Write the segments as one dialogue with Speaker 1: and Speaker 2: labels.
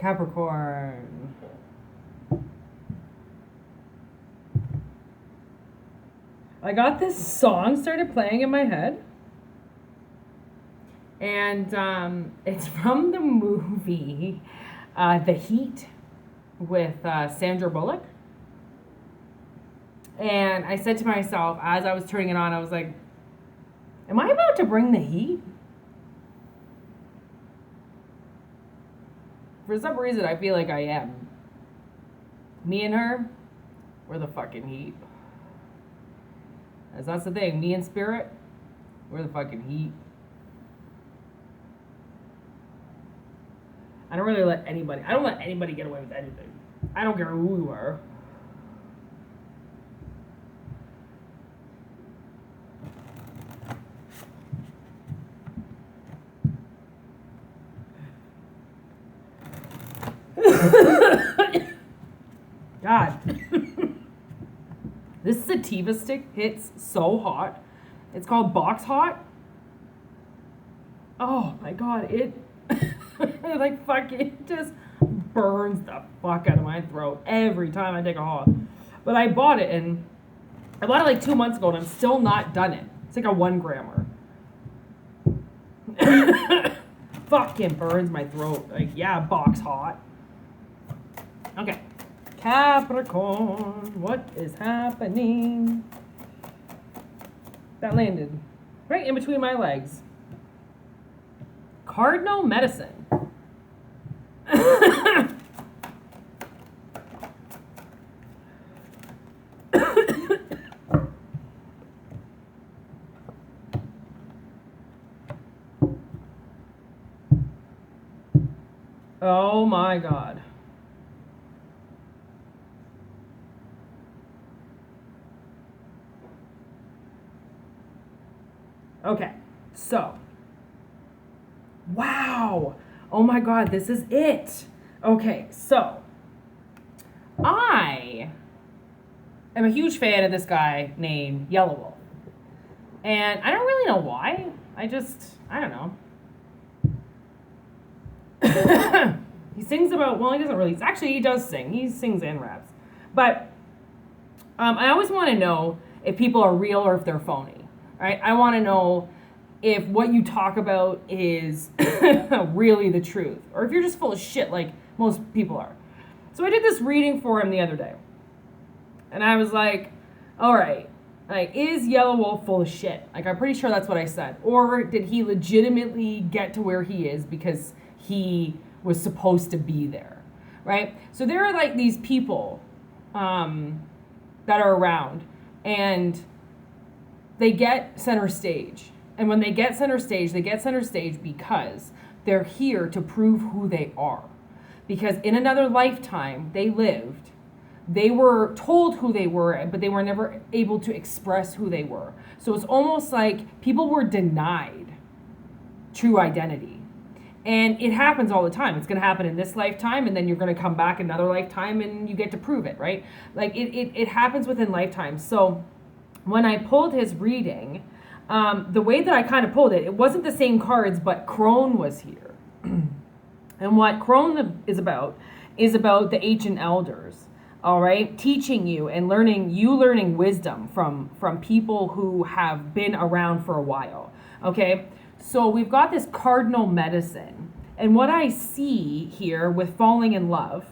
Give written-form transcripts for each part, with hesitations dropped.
Speaker 1: Capricorn. I got this song started playing in my head. And it's from the movie The Heat with Sandra Bullock. And I said to myself, as I was turning it on, I was like, am I about to bring the heat? For some reason, I feel like I am. Me and her, we're the fucking heat. As that's the thing, me and Spirit, we're the fucking heat. I don't let anybody get away with anything. I don't care who you are. God. This sativa stick hits so hot. It's called Box Hot. Oh my God, it like fucking just burns the fuck out of my throat every time I take a haul. But I bought it like 2 months ago and I'm still not done it. It's like a 1 grammer. Fucking burns my throat. Like, yeah, Box Hot. Okay. Capricorn, what is happening? That landed right in between my legs. Cardinal medicine. Oh my God. Okay, so, wow, oh my God, this is it. Okay, so, I am a huge fan of this guy named Yellow Wolf, and I don't really know why, I don't know. He sings about, well, he doesn't really, actually he does sing, he sings and raps, but I always want to know if people are real or if they're phony. Right? I want to know if what you talk about is really the truth, or if you're just full of shit like most people are. So I did this reading for him the other day, and I was like, all right, like, is Yellow Wolf full of shit? Like, I'm pretty sure that's what I said. Or did he legitimately get to where he is because he was supposed to be there, right? So there are like these people that are around, and they get center stage. And when they get center stage because they're here to prove who they are. Because in another lifetime, they lived. They were told who they were, but they were never able to express who they were. So it's almost like people were denied true identity. And it happens all the time. It's going to happen in this lifetime, and then you're going to come back another lifetime, and you get to prove it, right? Like, it happens within lifetimes. So when I pulled his reading, the way that I kind of pulled it, it wasn't the same cards, but Crone was here. And what Crone is about the ancient elders, all right? Teaching you and learning wisdom from people who have been around for a while, okay? So we've got this cardinal medicine. And what I see here with falling in love,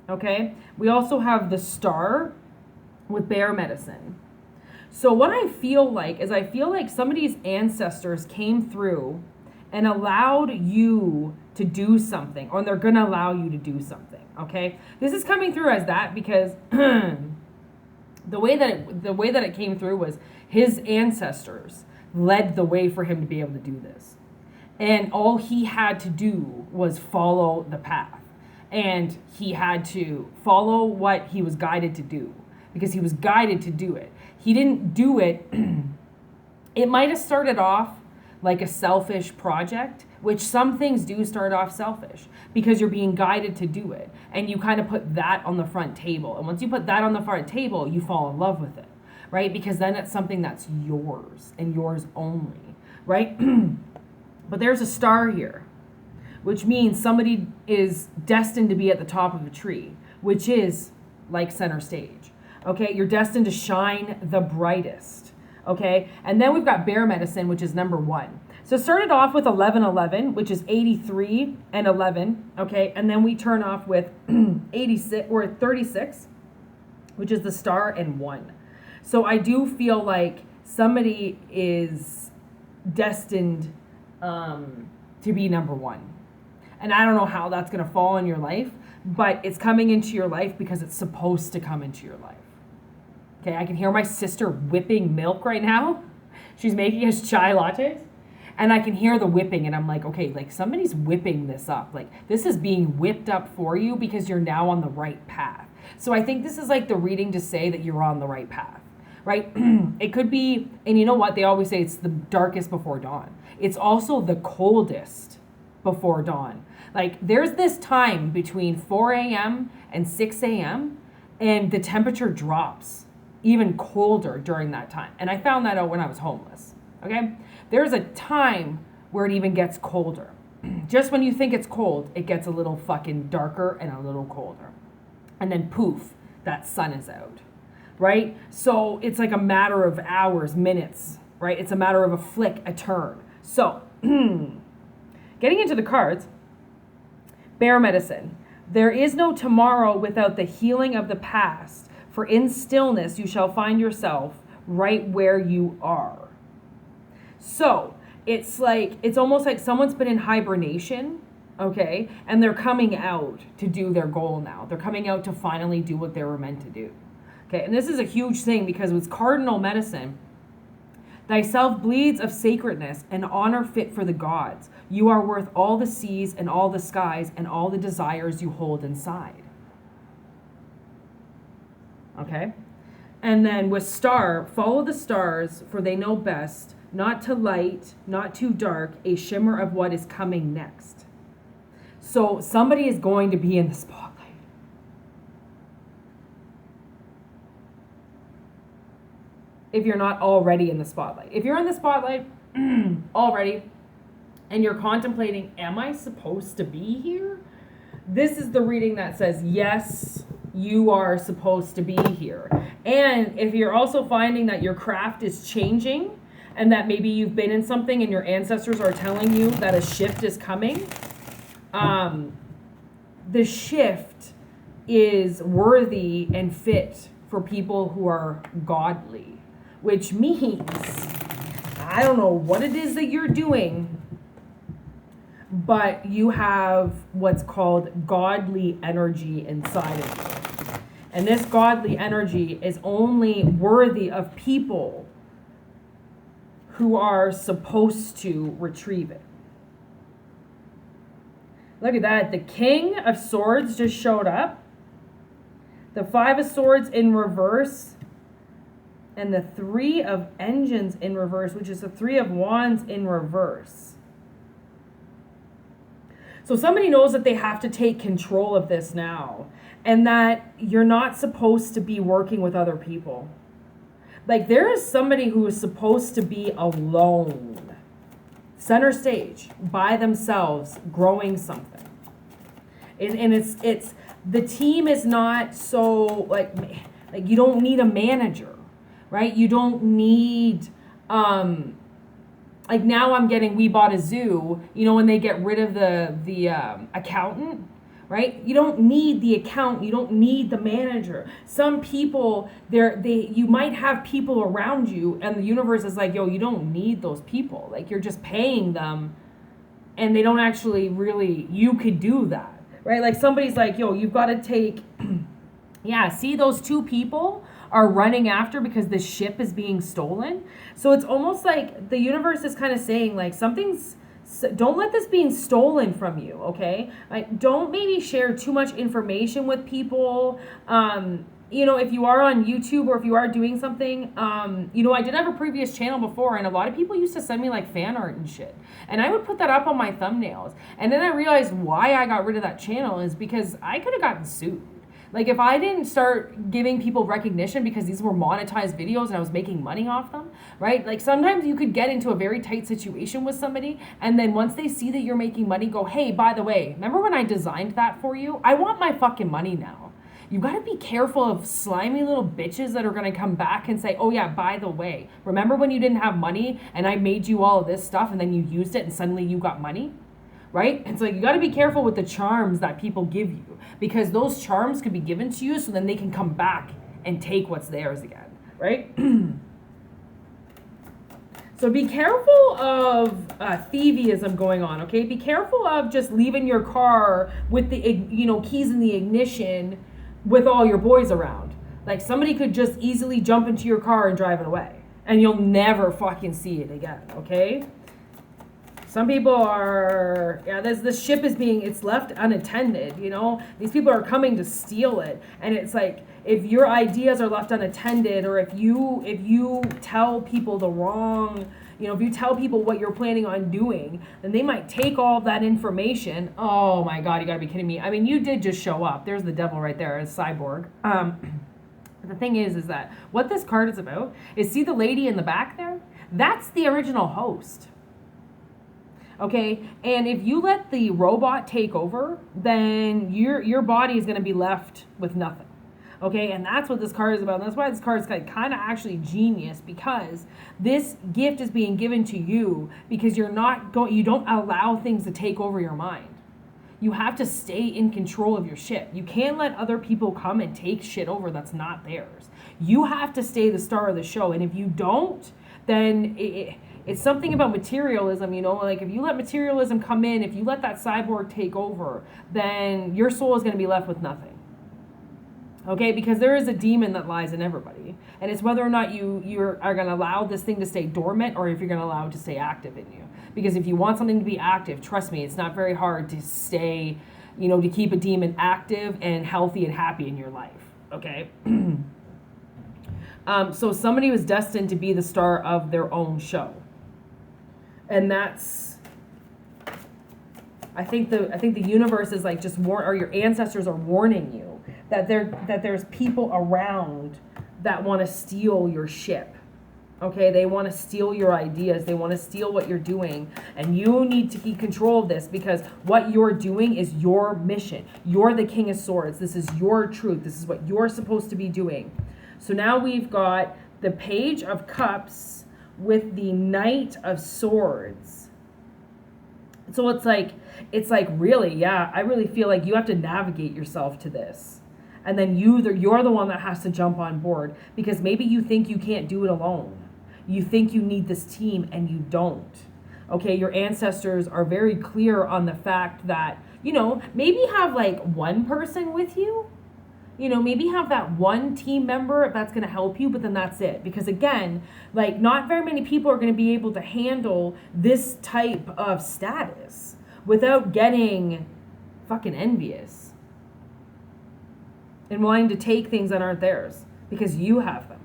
Speaker 1: okay? We also have the star with bear medicine. So what I feel like is somebody's ancestors came through and allowed you to do something, or they're going to allow you to do something, okay? This is coming through as that because the way that it came through was his ancestors led the way for him to be able to do this. And all he had to do was follow the path. And he had to follow what he was guided to do, because he was guided to do it. He didn't do it. It might have started off like a selfish project, which some things do start off selfish because you're being guided to do it. And you kind of put that on the front table. And once you put that on the front table, you fall in love with it, right? Because then it's something that's yours and yours only, right? But there's a star here. which means somebody is destined to be at the top of a tree, which is like center stage. Okay, you're destined to shine the brightest. Okay, and then we've got bear medicine, which is number 1. So it started off with 1111, which is 83 and 11. Okay, and then we turn off with 86 or 36, which is the star and 1. So I do feel like somebody is destined to be number 1. And I don't know how that's going to fall in your life, but it's coming into your life because it's supposed to come into your life. Okay, I can hear my sister whipping milk right now. She's making us chai lattes. And I can hear the whipping, and I'm like, okay, like somebody's whipping this up. Like this is being whipped up for you because you're now on the right path. So I think this is like the reading to say that you're on the right path, right? It could be, and you know what? They always say it's the darkest before dawn. It's also the coldest before dawn. Like there's this time between 4 a.m. and 6 a.m. and the temperature drops even colder during that time. And I found that out when I was homeless, okay? There's a time where it even gets colder. Just when you think it's cold, it gets a little fucking darker and a little colder. And then poof, that sun is out, right? So it's like a matter of hours, minutes, right? It's a matter of a flick, a turn. So getting into the cards, bear medicine. There is no tomorrow without the healing of the past, for in stillness you shall find yourself right where you are. So it's almost like someone's been in hibernation, okay, and they're coming out to do their goal now. They're coming out to finally do what they were meant to do. Okay, and this is a huge thing because with cardinal medicine, thyself bleeds of sacredness and honor fit for the gods. You are worth all the seas and all the skies and all the desires you hold inside. Okay? And then with star, follow the stars, for they know best, not too light, not too dark, a shimmer of what is coming next. So somebody is going to be in the spotlight. If you're not already in the spotlight. If you're in the spotlight already and you're contemplating, am I supposed to be here? This is the reading that says, yes, you are supposed to be here. And if you're also finding that your craft is changing and that maybe you've been in something and your ancestors are telling you that a shift is coming, the shift is worthy and fit for people who are godly, which means, I don't know what it is that you're doing, but you have what's called godly energy inside of you. And this godly energy is only worthy of people who are supposed to retrieve it. Look at that. The King of Swords just showed up. The Five of Swords in reverse. And the Three of Engines in reverse, which is the Three of Wands in reverse. So somebody knows that they have to take control of this now. And that you're not supposed to be working with other people. Like there is somebody who is supposed to be alone. Center stage, by themselves, growing something. And it's the team is not so like you don't need a manager, right? You don't need like now I'm getting We Bought a Zoo, you know, when they get rid of the accountant, right? You don't need the accountant, you don't need the manager. Some people you might have people around you and the universe is like, yo, you don't need those people. Like you're just paying them and they don't actually really, you could do that, right? Like somebody's like, yo, you've got to take, yeah, see those two people are running after because the ship is being stolen. So it's almost like the universe is kind of saying like don't let this being stolen from you, okay? Like, don't maybe share too much information with people. You know, if you are on YouTube or if you are doing something, you know, I did have a previous channel before and a lot of people used to send me like fan art and shit. And I would put that up on my thumbnails. And then I realized why I got rid of that channel is because I could have gotten sued. Like, if I didn't start giving people recognition because these were monetized videos and I was making money off them, right? Like, sometimes you could get into a very tight situation with somebody, and then once they see that you're making money, go, hey, by the way, remember when I designed that for you? I want my fucking money now. You got to be careful of slimy little bitches that are going to come back and say, oh yeah, by the way, remember when you didn't have money and I made you all of this stuff and then you used it and suddenly you got money? Right? And so you got to be careful with the charms that people give you, because those charms could be given to you so then they can come back and take what's theirs again, right? So be careful of thievism going on, okay? Be careful of just leaving your car with the keys in the ignition with all your boys around. Like, somebody could just easily jump into your car and drive it away, and you'll never fucking see it again, okay? Some people are, this ship is it's left unattended, These people are coming to steal it. And it's like, if your ideas are left unattended, or if you tell people the wrong, if you tell people what you're planning on doing, then they might take all of that information. Oh my God, you gotta be kidding me. I mean, you did just show up. There's the devil right there, a cyborg. The thing is that what this card is about is, see the lady in the back there? That's the original host. Okay, and if you let the robot take over, then your body is going to be left with nothing. Okay, and that's what this card is about. And that's why this card is kind of actually genius, because this gift is being given to you because you don't allow things to take over your mind. You have to stay in control of your ship. You can't let other people come and take shit over that's not theirs. You have to stay the star of the show, and if you don't, then it's something about materialism, like if you let materialism come in, if you let that cyborg take over, then your soul is going to be left with nothing. Okay, because there is a demon that lies in everybody. And it's whether or not you are going to allow this thing to stay dormant, or if you're going to allow it to stay active in you. Because if you want something to be active, trust me, it's not very hard to stay, to keep a demon active and healthy and happy in your life. Okay? So somebody was destined to be the star of their own show. And that's, I think the universe is like just or your ancestors are warning you that there's people around that want to steal your ship. Okay, they want to steal your ideas, they want to steal what you're doing, and you need to keep control of this, because what you're doing is your mission. You're the King of Swords. This is your truth. This is what you're supposed to be doing. So now we've got the Page of Cups with the Knight of Swords. So it's like really, I really feel like you have to navigate yourself to this. And then you're the one that has to jump on board, because maybe you think you can't do it alone. You think you need this team, and you don't. Okay, your ancestors are very clear on the fact that, maybe have like one person with you. Maybe have that one team member that's going to help you, but then that's it. Because again, like, not very many people are going to be able to handle this type of status without getting fucking envious and wanting to take things that aren't theirs, because you have them.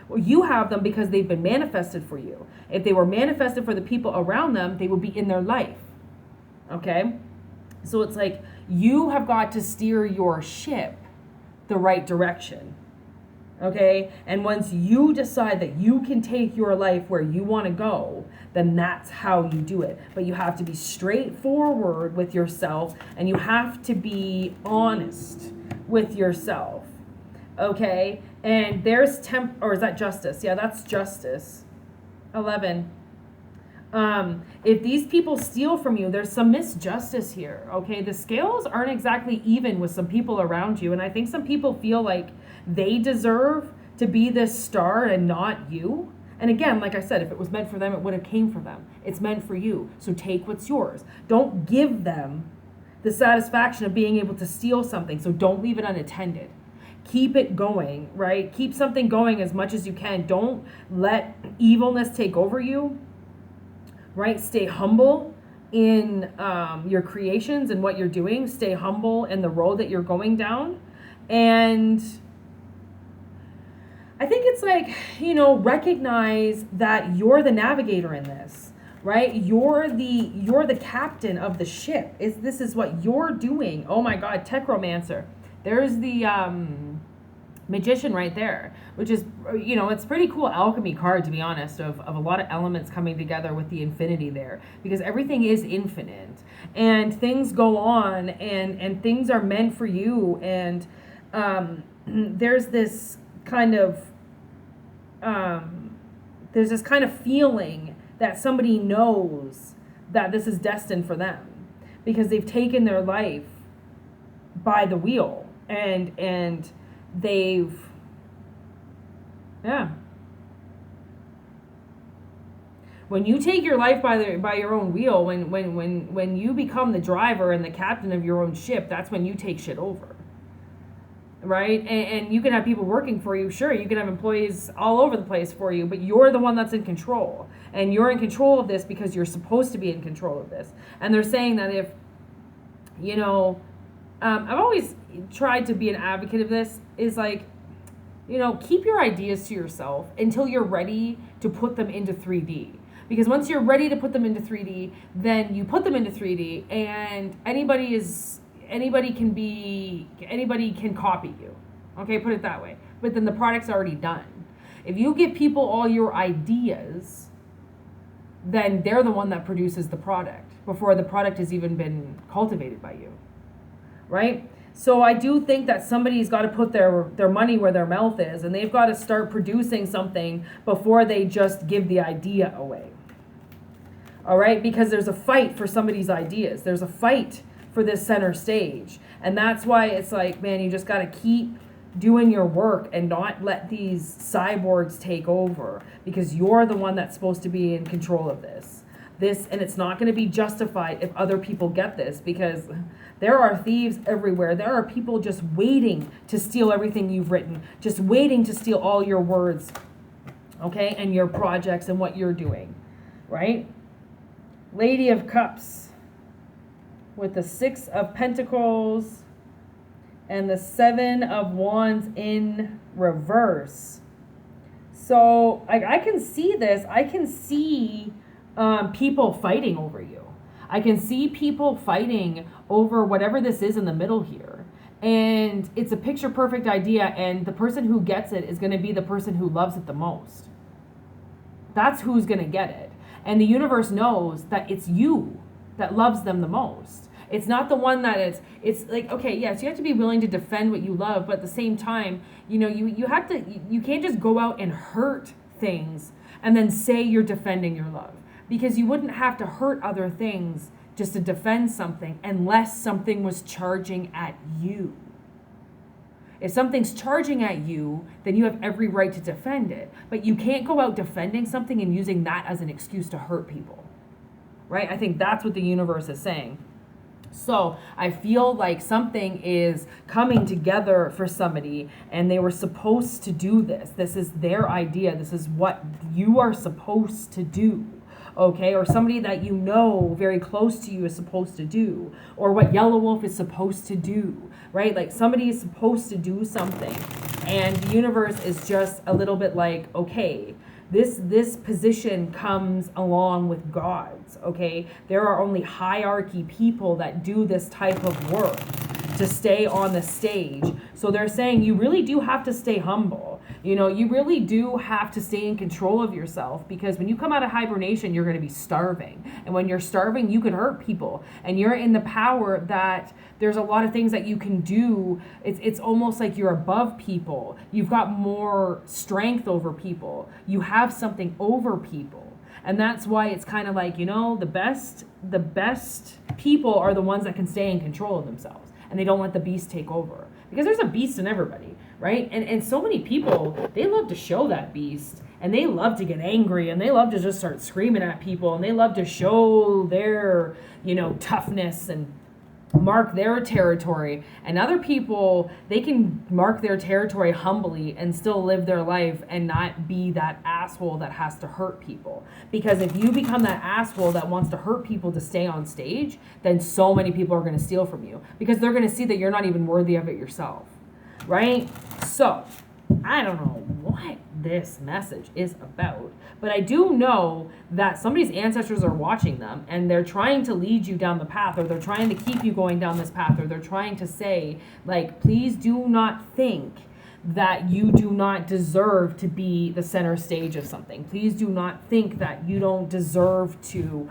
Speaker 1: Well, you have them because they've been manifested for you. If they were manifested for the people around them, they would be in their life. Okay? So it's like, you have got to steer your ship the right direction. Okay? And once you decide that you can take your life where you want to go, then that's how you do it. But you have to be straightforward with yourself, and you have to be honest with yourself. Okay? And there's or is that justice? Yeah, that's justice. 11. If these people steal from you, there's some misjustice here. Okay? The scales aren't exactly even with some people around you, and I think some people feel like they deserve to be this star and not you. And again, like I said, if it was meant for them, it would have came for them. It's meant for you. So take what's yours. Don't give them the satisfaction of being able to steal something. So don't leave it unattended. Keep it going, right? Keep something going as much as you can. Don't let evilness take over you, right? Stay humble in your creations and what you're doing. Stay humble in the road that you're going down. And I think it's like, recognize that you're the navigator in this, right? You're the captain of the ship. This is what you're doing. Oh my God, Techromancer. There's the Magician right there, which is, it's pretty cool alchemy card, to be honest, of a lot of elements coming together with the infinity there, because everything is infinite and things go on and things are meant for you. And there's this kind of feeling that somebody knows that this is destined for them because they've taken their life by the wheel and they've, yeah. When you take your life by your own wheel, when you become the driver and the captain of your own ship, that's when you take shit over. Right? And you can have people working for you, sure, you can have employees all over the place for you, but you're the one that's in control. And you're in control of this because you're supposed to be in control of this. And they're saying that if, I've always tried to be an advocate of this, is like, keep your ideas to yourself until you're ready to put them into 3D. Because once you're ready to put them into 3D, then you put them into 3D and anybody can copy you. Okay, put it that way. But then the product's already done. If you give people all your ideas, then they're the one that produces the product before the product has even been cultivated by you. Right? So I do think that somebody's got to put their money where their mouth is, and they've got to start producing something before they just give the idea away. All right? Because there's a fight for somebody's ideas. There's a fight for this center stage. And that's why it's like, man, you just got to keep doing your work and not let these cyborgs take over, because you're the one that's supposed to be in control of this. And it's not going to be justified if other people get this, because there are thieves everywhere. There are people just waiting to steal everything you've written, just waiting to steal all your words, okay, and your projects and what you're doing, right? Lady of Cups with the 6 of Pentacles and the 7 of Wands in reverse. So I can see this. I can see people fighting over you. I can see people fighting over whatever this is in the middle here. And it's a picture perfect idea, and the person who gets it is going to be the person who loves it the most. That's who's going to get it. And the universe knows that it's you that loves them the most. It's not the one that it's like, okay, yes, you have to be willing to defend what you love, but at the same time, you can't just go out and hurt things and then say you're defending your love. Because you wouldn't have to hurt other things just to defend something unless something was charging at you. If something's charging at you, then you have every right to defend it. But you can't go out defending something and using that as an excuse to hurt people. Right? I think that's what the universe is saying. So I feel like something is coming together for somebody, and they were supposed to do this. This is their idea. This is what you are supposed to do. Okay, or somebody that you know very close to you is supposed to do, or what Yellow Wolf is supposed to do, right? Like somebody is supposed to do something, and the universe is just a little bit like, okay, this position comes along with gods, okay? There are only hierarchy people that do this type of work to stay on the stage. So they're saying you really do have to stay humble. You really do have to stay in control of yourself, because when you come out of hibernation, you're going to be starving. And when you're starving, you can hurt people. And you're in the power that there's a lot of things that you can do. It's almost like you're above people. You've got more strength over people. You have something over people. And that's why it's kind of like, the best people are the ones that can stay in control of themselves. And they don't let the beast take over. Because there's a beast in everybody, right? And so many people, they love to show that beast. And they love to get angry. And they love to just start screaming at people. And they love to show their, toughness and mark their territory. And other people, they can mark their territory humbly and still live their life and not be that asshole that has to hurt people. Because if you become that asshole that wants to hurt people to stay on stage, then so many people are going to steal from you, because they're going to see that you're not even worthy of it yourself, right? So I don't know what this message is about. But I do know that somebody's ancestors are watching them and they're trying to lead you down the path, or they're trying to keep you going down this path, or they're trying to say, like, please do not think that you do not deserve to be the center stage of something. Please do not think that you don't deserve to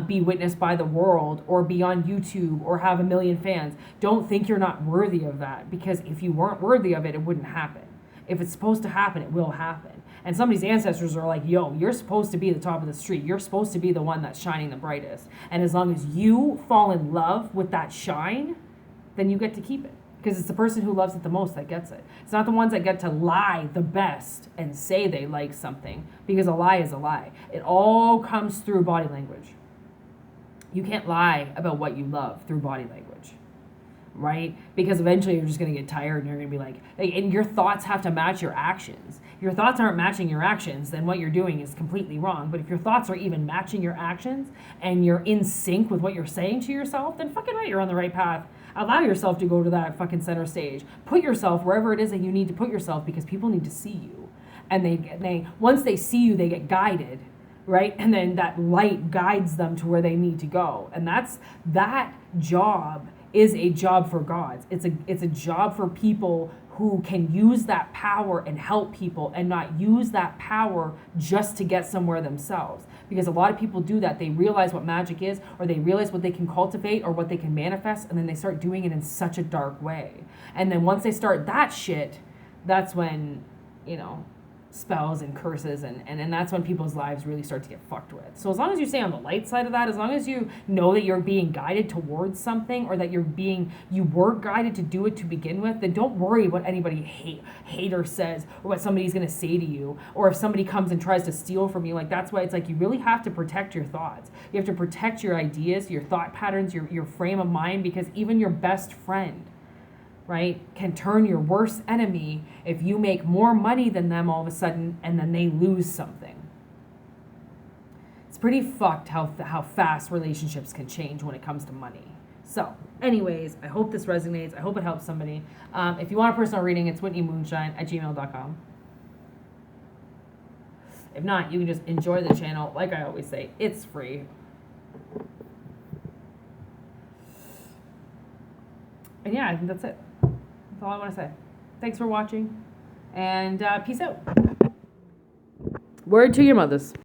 Speaker 1: be witnessed by the world, or be on YouTube, or have 1 million fans. Don't think you're not worthy of that, because if you weren't worthy of it, it wouldn't happen. If it's supposed to happen, it will happen. And somebody's ancestors are like, yo, you're supposed to be the top of the street. You're supposed to be the one that's shining the brightest. And as long as you fall in love with that shine, then you get to keep it. Because it's the person who loves it the most that gets it. It's not the ones that get to lie the best and say they like something, because a lie is a lie. It all comes through body language. You can't lie about what you love through body language, right? Because eventually you're just going to get tired and you're going to be like, and your thoughts have to match your actions. If your thoughts aren't matching your actions, then what you're doing is completely wrong. But if your thoughts are even matching your actions and you're in sync with what you're saying to yourself, then fucking right, you're on the right path. Allow yourself to go to that fucking center stage. Put yourself wherever it is that you need to put yourself, because people need to see you. And they once they see you, they get guided, right? And then that light guides them to where they need to go. And that job is a job for gods. It's a job for people who can use that power and help people, and not use that power just to get somewhere themselves. Because a lot of people do that. They realize what magic is, or they realize what they can cultivate or what they can manifest, and then they start doing it in such a dark way. And then once they start that shit, that's when, spells and curses, and that's when people's lives really start to get fucked with. So as long as you stay on the light side of that, as long as you know that you're being guided towards something, or that you were guided to do it to begin with, then don't worry what anybody hater says, or what somebody's going to say to you, or if somebody comes and tries to steal from you. Like, that's why it's like, you really have to protect your thoughts. You have to protect your ideas, your thought patterns, your frame of mind, because even your best friend, right, can turn your worst enemy if you make more money than them all of a sudden, and then they lose something. It's pretty fucked how fast relationships can change when it comes to money. So, anyways, I hope this resonates. I hope it helps somebody. If you want a personal reading, it's whitneymoonshine@gmail.com. If not, you can just enjoy the channel. Like I always say, it's free. And yeah, I think that's it. That's all I want to say. Thanks for watching, and peace out. Word to your mothers.